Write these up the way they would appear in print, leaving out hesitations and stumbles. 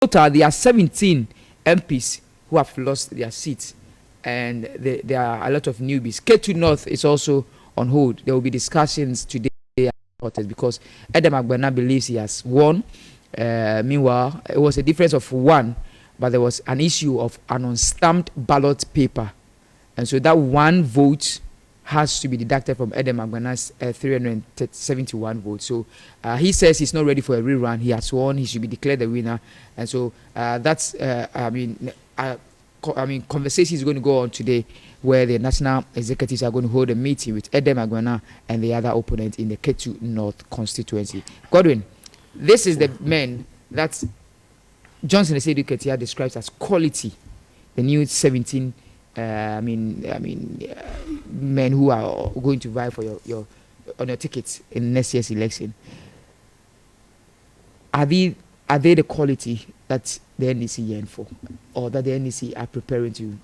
total, there are 17 MPs who have lost their seats, and there are a lot of newbies. K2 North is also on hold. There will be discussions today because Edem Agbana believes he has won. Meanwhile, it was a difference of 1, but there was an issue of an unstamped ballot paper, and so that 1 vote has to be deducted from Edem Agbana's 371 votes. So he says he's not ready for a rerun. He has won. He should be declared the winner. And so that's, conversation is going to go on today, where the national executives are going to hold a meeting with Edem Agbana and the other opponent in the K2 North constituency. Godwin, this is the man that Johnson Esedu Ketia describes as quality, the new 17 men who are going to vie for your tickets in next year's election. Are they the quality that the NDC yearn for, or that the NDC are preparing to,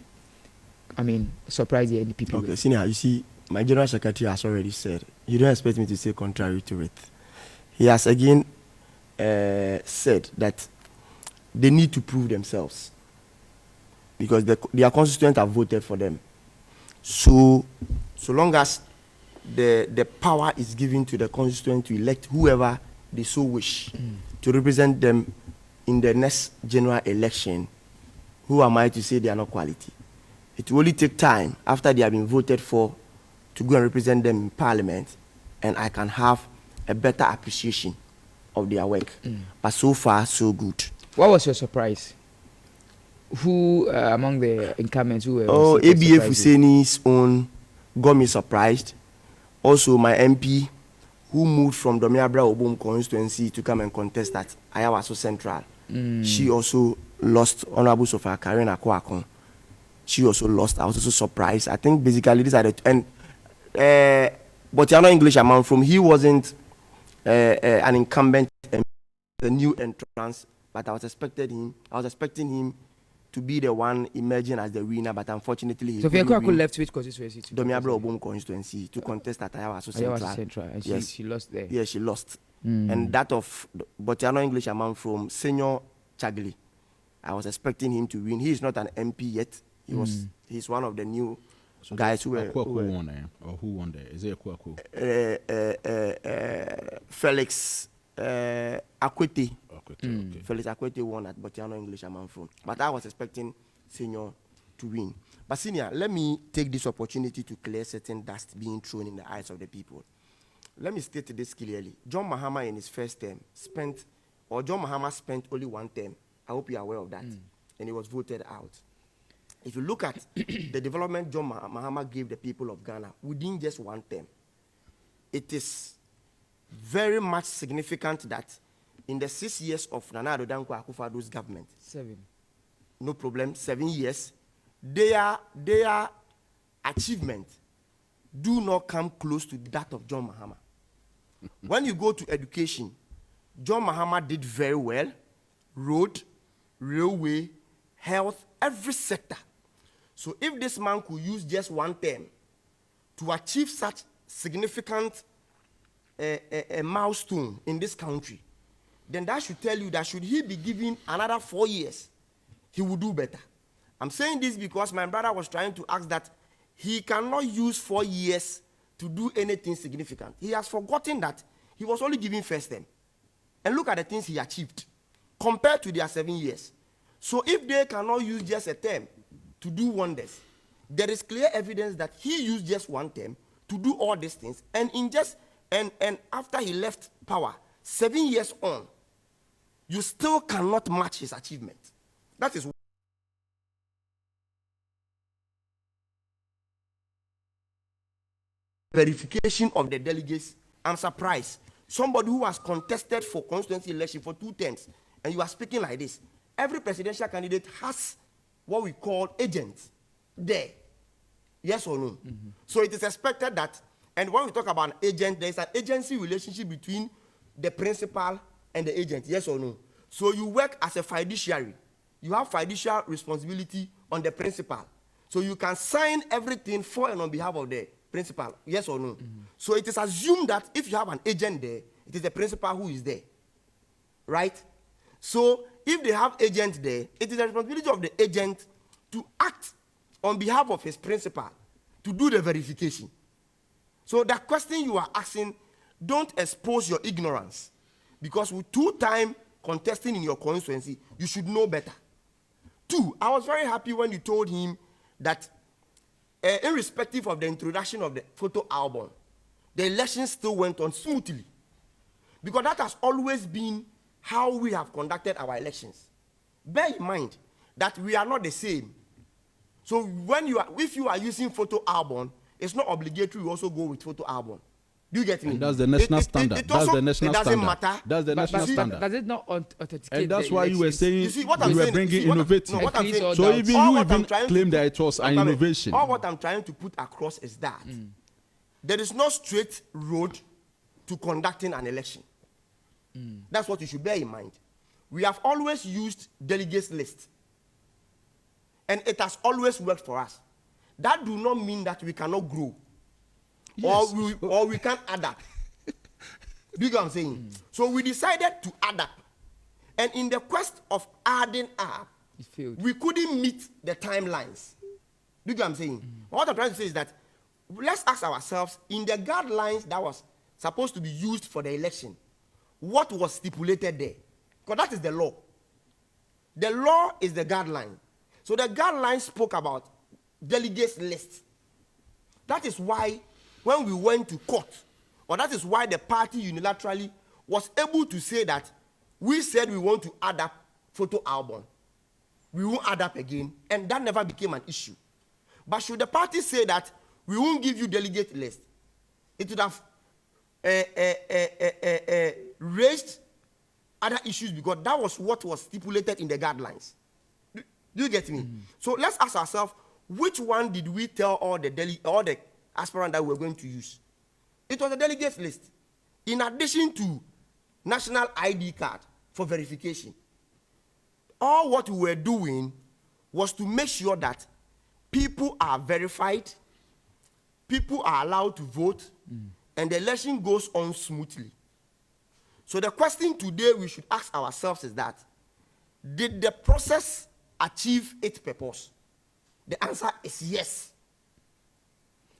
surprise the NDP? Okay, Senior, you see, my General Secretary has already said, you don't expect me to say contrary to it. He has again said that they need to prove themselves, because their constituents have voted for them. So long as the power is given to the constituent to elect whoever they so wish to represent them in the next general election, who am I to say they are not quality? It will only take time after they have been voted for to go and represent them in Parliament, and I can have a better appreciation of their work. But so far, so good. What was your surprise? Who among the incumbents who were ABA Fuseni's own got me surprised. Also, my MP who moved from Domiabra Obom constituency to come and contest at Ayawaso Central. She also lost. Honorable Sofa Karen Akwakon. She also lost. I was also surprised. I think basically these are the but you know English amount from he wasn't an incumbent, a new entrance, but I was expecting him to be the one emerging as the winner, but unfortunately he couldn't left which constituency? Domiabra Obom constituency to contest at Ayawaso Central. And yes, she lost there. Yes, she lost. And that of Botiano English amount from Senior Chagli. I was expecting him to win. He is not an MP yet. He's one of the new guys who were. Who won there? Or who won there? Is it a Kwaku? Felix Akwete. Okay. Felix Akwete won at Botiano English amount from. But I was expecting Senior to win. But Senior, let me take this opportunity to clear certain dust being thrown in the eyes of the people. Let me state this clearly. John Mahama in his first term spent only 1 term. I hope you are aware of that. And he was voted out. If you look at the development John Mahama gave the people of Ghana within just 1 term, it is very much significant that in the 6 years of Nana Addo Dankwa Akufo-Addo's government, 7. No problem, 7 years, their achievement do not come close to that of John Mahama. When you go to education, John Mahama did very well. Road, railway, health, every sector. So if this man could use just 1 term to achieve such significant a milestone in this country, then that should tell you that should he be given another 4 years, he would do better. I'm saying this because my brother was trying to ask that he cannot use 4 years to do anything significant. He has forgotten that he was only given first term. And look at the things he achieved compared to their 7 years. So if they cannot use just a term to do wonders, there is clear evidence that he used just 1 term to do all these things, and and after he left power, 7 years on, you still cannot match his achievement. That is verification of the delegates. I'm surprised. Somebody who has contested for constituency election for 2 terms, and you are speaking like this. Every presidential candidate has what we call agents there. Yes or no? So it is expected that, and when we talk about an agent, there is an agency relationship between the principal and the agent. Yes or no? So you work as a fiduciary. You have fiduciary responsibility on the principal. So you can sign everything for and on behalf of the principal. Yes or no? So it is assumed that if you have an agent there, it is the principal who is there. Right? So if they have agents there, it is the responsibility of the agent to act on behalf of his principal to do the verification. So the question you are asking, don't expose your ignorance, because with 2-time contesting in your constituency, you should know better. 2, I was very happy when you told him that irrespective of the introduction of the photo album, the election still went on smoothly, because that has always been how we have conducted our elections. Bear in mind that we are not the same. So if you are using photo album, it's not obligatory you also go with photo album. Do you get me? And that's the national standard. That's the national standard. It doesn't matter. That's the national standard. Does it not authenticate? And that's the why you were elections? saying You see, what you I'm were saying, bringing see, what I'm- innovative. no, what I'm saying- So even all you what I'm even trying to claim put- that it was an Wait, innovation. All what I'm trying to put across is that there is no straight road to conducting an election. That's what you should bear in mind. We have always used delegates list, and it has always worked for us. That do not mean that we cannot grow, Yes. or we can't adapt. Do you get what I'm saying? So we decided to adapt, and in the quest of adding up, It failed. we couldn't meet the timelines. Do you get what I'm saying? What I'm trying to say is that let's ask ourselves, in the guidelines that was supposed to be used for the election, what was stipulated there? Because that is the law. The law is the guideline. So the guideline spoke about delegates list. That is why when we went to court, or that is why the party unilaterally was able to say that we said we want to add up photo album. We won't add up again, and that never became an issue. But should the party say that we won't give you delegate list, it would have raised other issues, because that was what was stipulated in the guidelines. Do you get me? So let's ask ourselves, which one did we tell all the aspirants that we were going to use? It was a delegate list, in addition to national ID card for verification. All what we were doing was to make sure that people are verified, people are allowed to vote, and the election goes on smoothly. So the question today we should ask ourselves is that, did the process achieve its purpose? The answer is yes.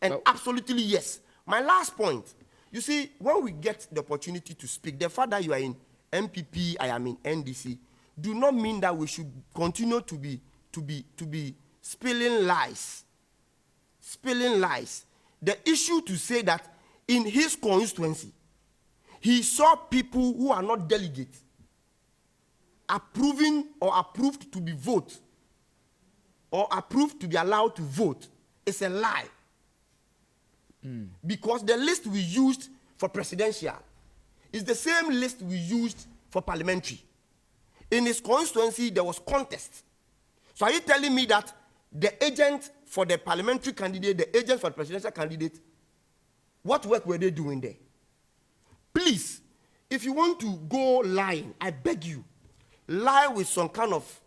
And Well, absolutely yes. My last point, you see, when we get the opportunity to speak, the fact that you are in MPP, I am in NDC, do not mean that we should continue to be spilling lies. Spilling lies. The issue to say that in his constituency, he saw people who are not delegates approving or approved to be vote, or approved to be allowed to vote, is a lie. Because the list we used for presidential is the same list we used for parliamentary. In his constituency, there was contest. So are you telling me that the agent for the parliamentary candidate, the agent for the presidential candidate, what work were they doing there? Please, if you want to go lying, I beg you, lie with some kind of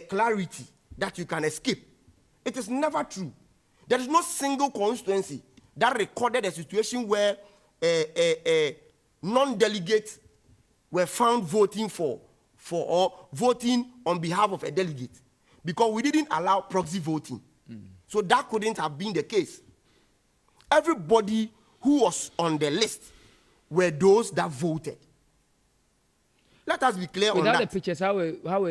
clarity that you can escape. It is never true. There is no single constituency that recorded a situation where non-delegates were found voting for or voting on behalf of a delegate, because we didn't allow proxy voting. So that couldn't have been the case. Everybody who was on the list were those that voted. Let us be clear on Without that. the pictures, how